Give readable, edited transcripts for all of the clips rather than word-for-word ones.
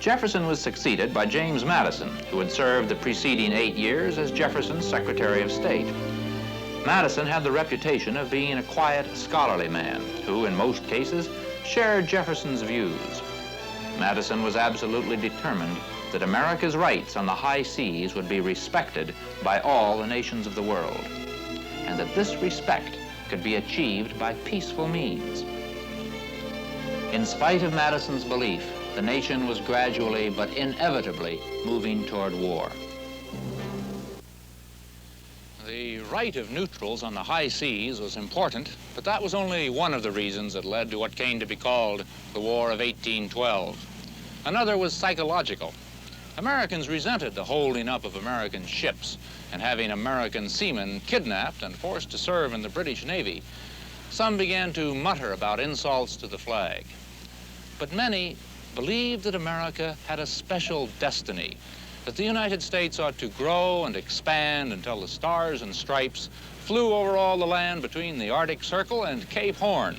Jefferson was succeeded by James Madison, who had served the preceding 8 years as Jefferson's Secretary of State. Madison had the reputation of being a quiet, scholarly man who, in most cases, shared Jefferson's views. Madison was absolutely determined that America's rights on the high seas would be respected by all the nations of the world, and that this respect could be achieved by peaceful means. In spite of Madison's belief, the nation was gradually but inevitably moving toward war. The right of neutrals on the high seas was important, but that was only one of the reasons that led to what came to be called the War of 1812. Another was psychological. Americans resented the holding up of American ships and having American seamen kidnapped and forced to serve in the British Navy. Some began to mutter about insults to the flag. But many believed that America had a special destiny, that the United States ought to grow and expand until the stars and stripes flew over all the land between the Arctic Circle and Cape Horn.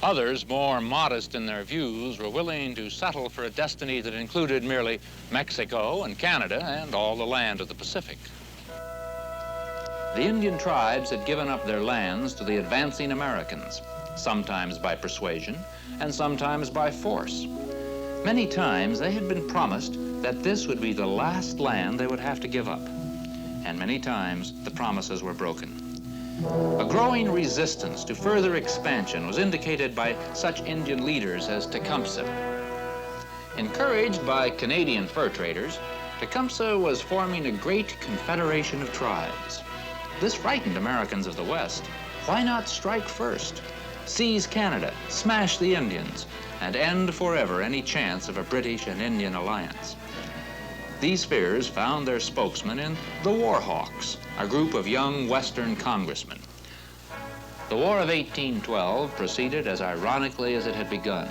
Others, more modest in their views, were willing to settle for a destiny that included merely Mexico and Canada and all the land of the Pacific. The Indian tribes had given up their lands to the advancing Americans, sometimes by persuasion and sometimes by force. Many times they had been promised that this would be the last land they would have to give up, and many times the promises were broken. A growing resistance to further expansion was indicated by such Indian leaders as Tecumseh. Encouraged by Canadian fur traders, Tecumseh was forming a great confederation of tribes. This frightened Americans of the West. Why not strike first? Seize Canada, smash the Indians, and end forever any chance of a British and Indian alliance. These fears found their spokesman in the War Hawks, a group of young Western congressmen. The War of 1812 proceeded as ironically as it had begun.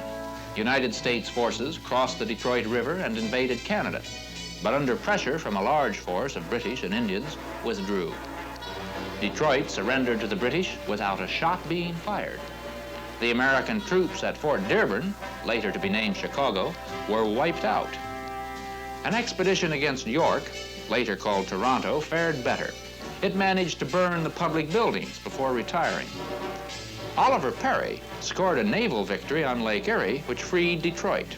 United States forces crossed the Detroit River and invaded Canada, but under pressure from a large force of British and Indians, withdrew. Detroit surrendered to the British without a shot being fired. The American troops at Fort Dearborn, later to be named Chicago, were wiped out. An expedition against York, later called Toronto, fared better. It managed to burn the public buildings before retiring. Oliver Perry scored a naval victory on Lake Erie, which freed Detroit.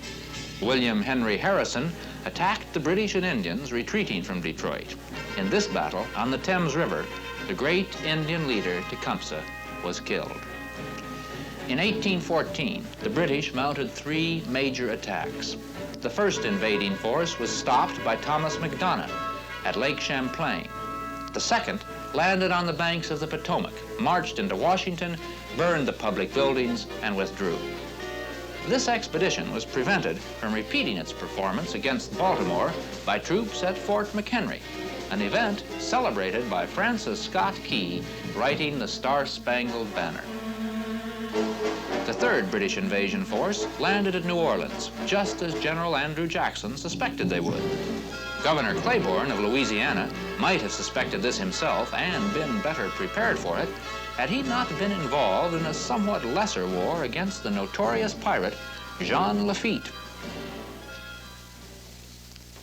William Henry Harrison attacked the British and Indians retreating from Detroit. In this battle on the Thames River, the great Indian leader Tecumseh was killed. In 1814, the British mounted 3 major attacks. The first invading force was stopped by Thomas MacDonough at Lake Champlain. The second landed on the banks of the Potomac, marched into Washington, burned the public buildings, and withdrew. This expedition was prevented from repeating its performance against Baltimore by troops at Fort McHenry, an event celebrated by Francis Scott Key writing the Star-Spangled Banner. The third British invasion force landed at New Orleans, just as General Andrew Jackson suspected they would. Governor Claiborne of Louisiana might have suspected this himself and been better prepared for it had he not been involved in a somewhat lesser war against the notorious pirate Jean Lafitte.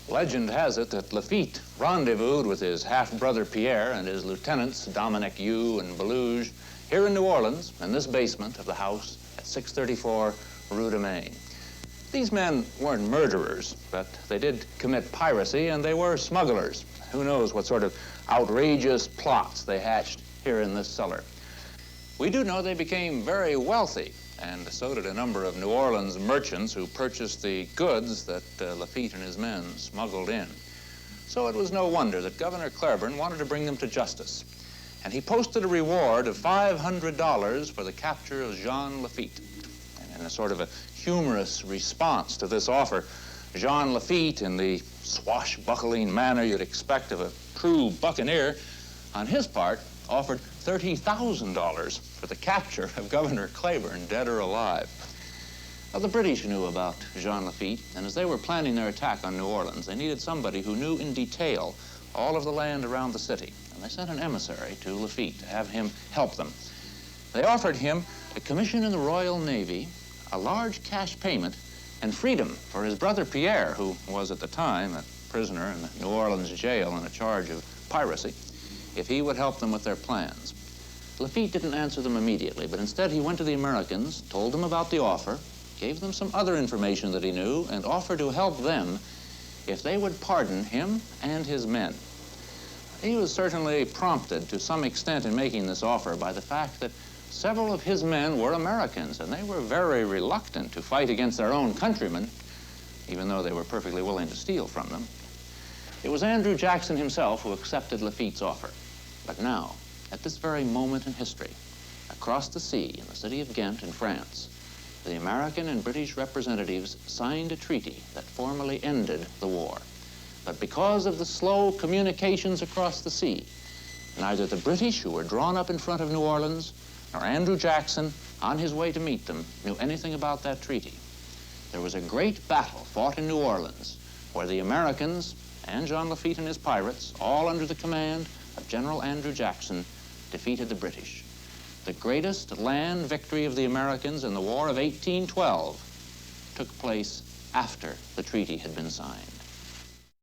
Legend has it that Lafitte rendezvoused with his half-brother Pierre and his lieutenants Dominic Hugh and Beluge here in New Orleans in this basement of the house at 634 Rue de Maine. These men weren't murderers, but they did commit piracy and they were smugglers. Who knows what sort of outrageous plots they hatched here in this cellar. We do know they became very wealthy, and so did a number of New Orleans merchants who purchased the goods that Lafitte and his men smuggled in. So it was no wonder that Governor Claiborne wanted to bring them to justice. And he posted a reward of $500 for the capture of Jean Lafitte. And in a sort of a humorous response to this offer, Jean Lafitte, in the swashbuckling manner you'd expect of a true buccaneer, on his part, offered $30,000 for the capture of Governor Claiborne, dead or alive. Now, the British knew about Jean Lafitte, and as they were planning their attack on New Orleans, they needed somebody who knew in detail all of the land around the city. And they sent an emissary to Lafitte to have him help them. They offered him a commission in the Royal Navy, a large cash payment, and freedom for his brother Pierre, who was at the time a prisoner in the New Orleans jail on a charge of piracy, if he would help them with their plans. Lafitte didn't answer them immediately, but instead he went to the Americans, told them about the offer, gave them some other information that he knew, and offered to help them if they would pardon him and his men. He was certainly prompted to some extent in making this offer by the fact that several of his men were Americans, and they were very reluctant to fight against their own countrymen, even though they were perfectly willing to steal from them. It was Andrew Jackson himself who accepted Lafitte's offer. But now, at this very moment in history, across the sea in the city of Ghent in France, the American and British representatives signed a treaty that formally ended the war. But because of the slow communications across the sea, neither the British, who were drawn up in front of New Orleans, nor Andrew Jackson, on his way to meet them, knew anything about that treaty. There was a great battle fought in New Orleans, where the Americans and John Lafitte and his pirates, all under the command of General Andrew Jackson, defeated the British. The greatest land victory of the Americans in the War of 1812 took place after the treaty had been signed.